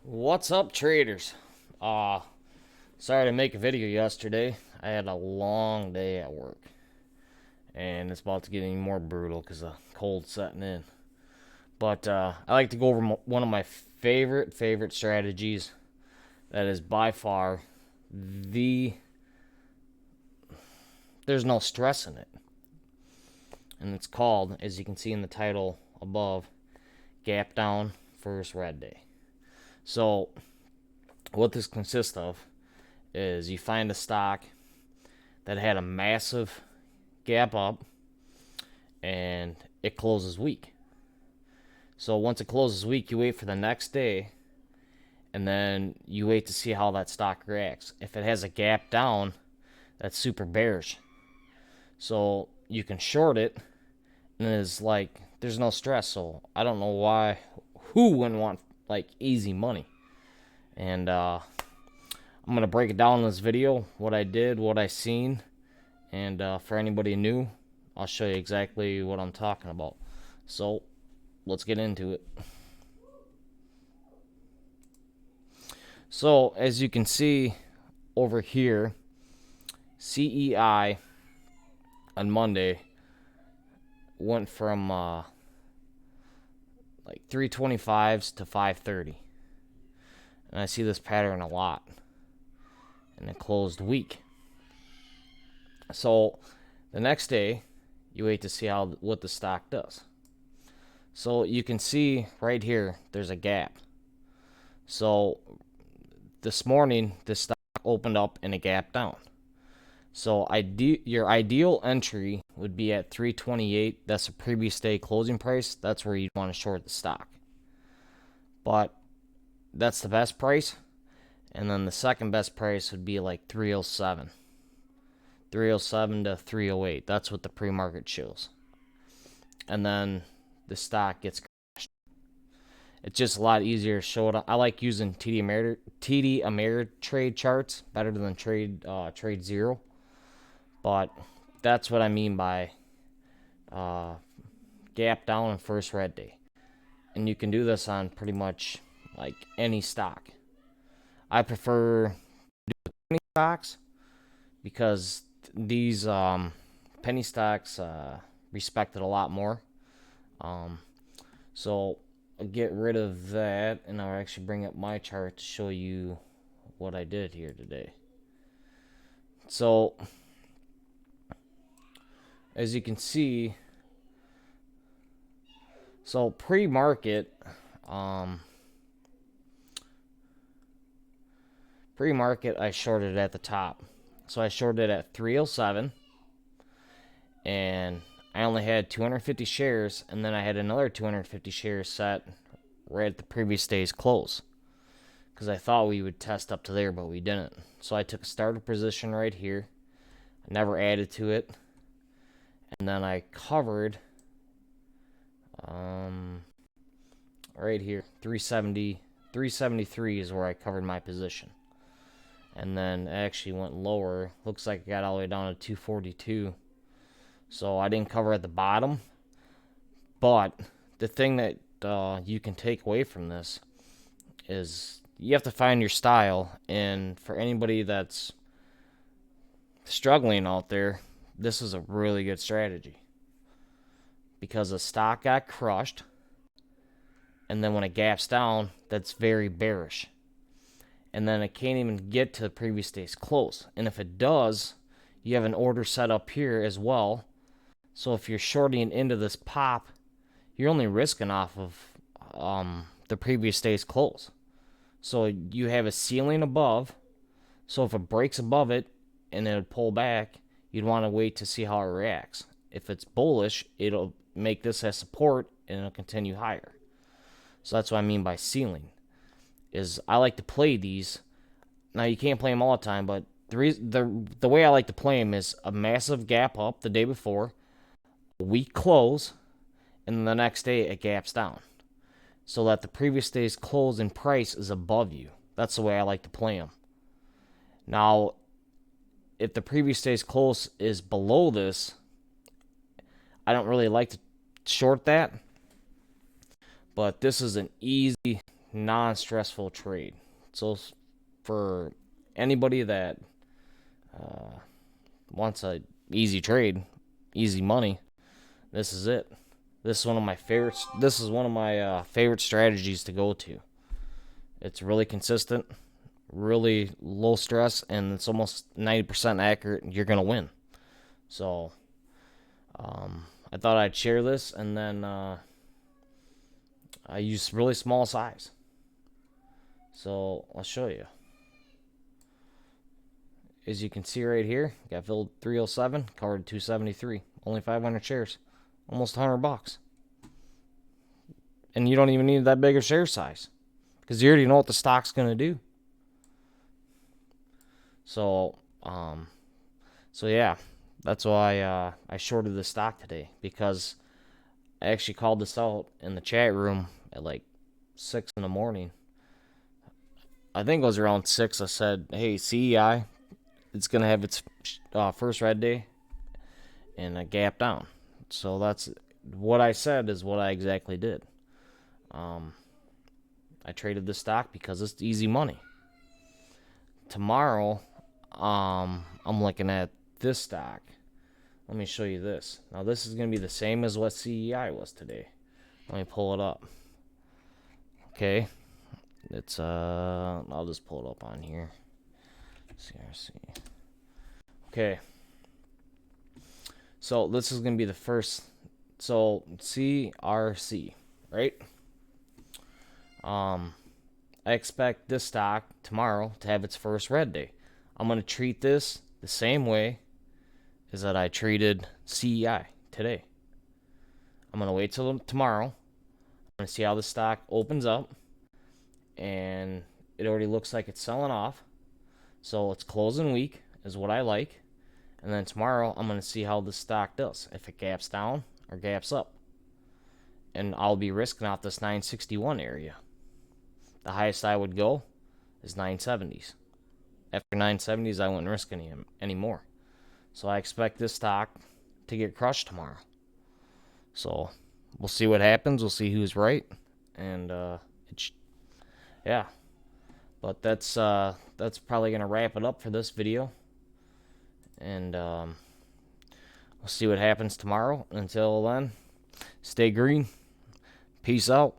What's up, traders? Uh, Sorry to make a video yesterday. I had a long day at work, and it's about to get even more brutal because the cold's setting in. But I like to go over one of my favorite strategies that is by far the there's no stress in it, and it's called, as you can see in the title above, gap down first red day. So what this consists of is you find a stock that had a massive gap up and it closes weak. So once it closes weak, you wait for the next day and then you wait to see how that stock reacts. If it has a gap down, that's super bearish. So you can short it and it's like there's no stress. So I don't know who wouldn't want like easy money. And I'm gonna break it down in this video, what I did, what I seen, and for anybody new, I'll show you exactly what I'm talking about. So let's get into it. So as you can see over here, CEI on Monday went from like 325s to 530, and I see this pattern a lot, and it closed weak. So the next day you wait to see what the stock does. So you can see right here there's a gap. So this morning this stock opened up in a gap down. So your ideal entry would be at 328. That's the previous day closing price. That's where you'd want to short the stock. But that's the best price. And then the second best price would be like 307. 307 to 308. That's what the pre-market shows. And then the stock gets crashed. It's just a lot easier to show it. I like using TD Ameritrade charts better than Trade Zero. But that's what I mean by gap down and first red day. And you can do this on pretty much like any stock. I prefer penny stocks because these penny stocks respect it a lot more. So I'll get rid of that, and I'll actually bring up my chart to show you what I did here today. So as you can see, so pre-market, I shorted at the top. So I shorted at 307, and I only had 250 shares, and then I had another 250 shares set right at the previous day's close, because I thought we would test up to there, but we didn't. So I took a starter position right here. I never added to it, and then I covered right here, 373 is where I covered my position. And then it actually went lower. Looks like it got all the way down to 242. So I didn't cover at the bottom. But the thing that you can take away from this is you have to find your style. And for anybody that's struggling out there, this is a really good strategy. Because the stock got crushed, and then when it gaps down, that's very bearish. And then it can't even get to the previous day's close. And if it does, you have an order set up here as well. So if you're shorting into this pop, you're only risking off of the previous day's close. So you have a ceiling above. So if it breaks above it and it would pull back, you'd want to wait to see how it reacts. If it's bullish, it'll make this as support and it'll continue higher. So that's what I mean by ceiling. Is I like to play these. Now you can't play them all the time, but the way I like to play them is a massive gap up the day before, a weak close, and the next day it gaps down, so that the previous day's close in price is above you. That's the way I like to play them. Now, if the previous day's close is below this, I don't really like to short that. But this is an easy non-stressful trade. So for anybody that wants a easy trade, easy money, this is it. This is one of my favorites. This is one of my favorite strategies to go to. It's really consistent, really low stress, and it's almost 90% accurate. You're gonna win. So I thought I'd share this, and then I use really small size. So I'll show you. As you can see right here, got filled 307, covered 273, only 500 shares, almost $100. And you don't even need that big of share size, because you already know what the stock's gonna do. So, yeah, that's why I shorted the stock today, because I actually called this out in the chat room at like 6 in the morning. I think it was around 6. I said, hey, CEI, it's going to have its first red day and a gap down. So that's what I said is what I exactly did. I traded this stock because it's easy money. Tomorrow, I'm looking at this stock. Let me show you this. Now, this is going to be the same as what CEI was today. Let me pull it up. Okay. It's, I'll just pull it up on here. CRC. Okay. So, this is going to be the first. So, CRC, right? I expect this stock tomorrow to have its first red day. I'm going to treat this the same way as that I treated CEI today. I'm going to wait till tomorrow. I'm going to see how the stock opens up. And it already looks like it's selling off. So it's closing weak is what I like. And then tomorrow I'm going to see how the stock does. If it gaps down or gaps up. And I'll be risking out this 961 area. The highest I would go is 970s. After 970s, I wouldn't risk any more. So I expect this stock to get crushed tomorrow. So we'll see what happens. We'll see who's right. And yeah. But that's probably gonna wrap it up for this video. And we'll see what happens tomorrow. Until then, stay green. Peace out.